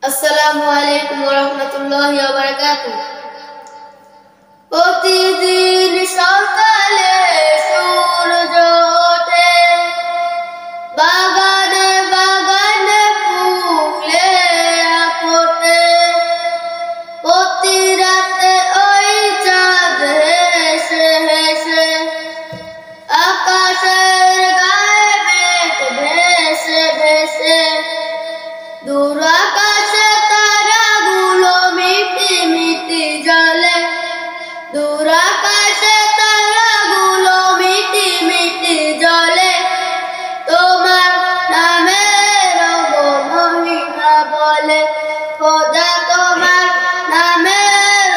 আসসালামু আলাইকুম ওয়া রাহমাতুল্লাহি ওয়া বারাকাতুহু। প্রতিদিন সকালে সূর্য ওঠে, বাগানে বাগানে ফুলে ফোটে, প্রতি রাতে ওই চাঁদ হেসে হেসে আকাশের গায়ে মেঘ ভেসে ভেসে, দূর আকাশে তারাগুলো মিটি মিটি জ্বলে, দূর আকাশে তারাগুলো মিটি মিটি জ্বলে, তোমার নামের মহিমা বলে, খোদা তোমার নামের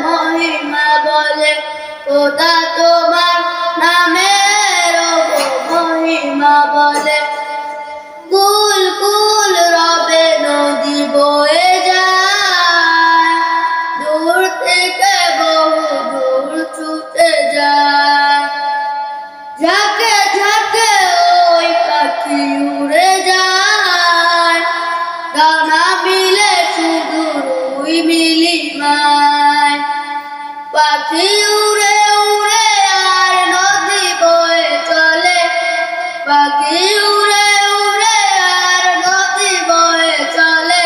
মহিমা বলে, খোদা তোমার নামের মহিমা বলে। কুল কুল রবে নদী বয়ে যায়, দূর থেকে বহু দূর ছুটে যায়, ঝাঁকে ঝাঁকে ওই পাখি উড়ে যায়, ডানা মিলে শুধু রুই মিলিমায়, পাখি উড়ে উড়ে আর নদী বয়ে চলে, পাখি উড়ে উড়ে আর নদী বয়ে চলে,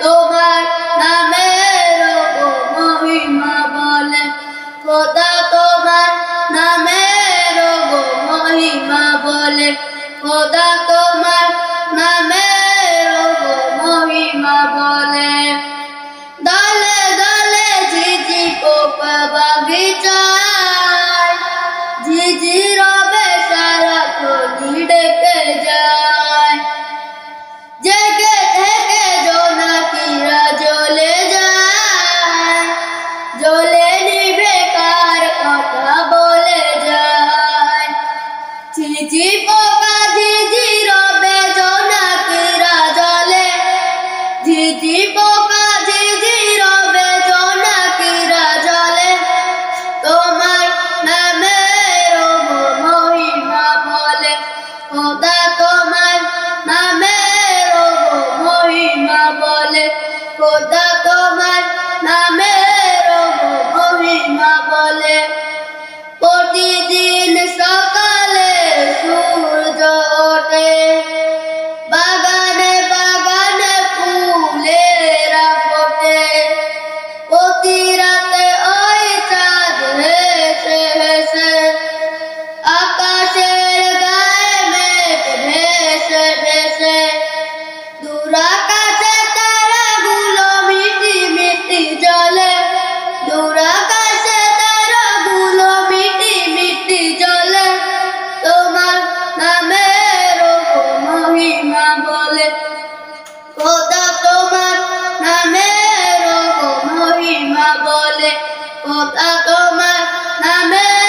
তোমার নামের মহিমা বলে, খোদা তোমার নামের মহিমা বলে, খোদা তোমার নামের মহিমা বলে। দলে দলে ঝিঝি পোকা বাগিচায়, ঝিঝি রবে সারাক্ষণ ডেকে যায়, জেগে থেকে জোনাকিরা জ্বলে যায়, জ্বলে নিভে কার কথা বলে যায়, ঝিঝি পোকা ঝিঝি রবে জোনাকিরা জ্বলে, ঝিঝি পোকা ঝিঝি রবে জোনাকিরা জ্বলে, তোমার নামের মহিমা বলে, খোদা তোমার নামের মহিমা বলে, খোদা তোমার নামের মহিমা বলে। প্রতিদিন সকালে সূর্য ওঠে, বাগানে বাগানে ফুলেরা ফোটে, প্রতি রাতে ওই চাঁদ হেসে হেসে আকাশের গায়ে মেঘ ভেসে ভেসে, দূর আকাশে তারাগুলো মিটি মিটি জ্বলে, দূর আকাশে তারাগুলো মিটি মিটি জ্বলে, তোমার নামের মহিমা বলে, খোদা তোমার নামের মহিমা বলে, খোদা তোমার নামের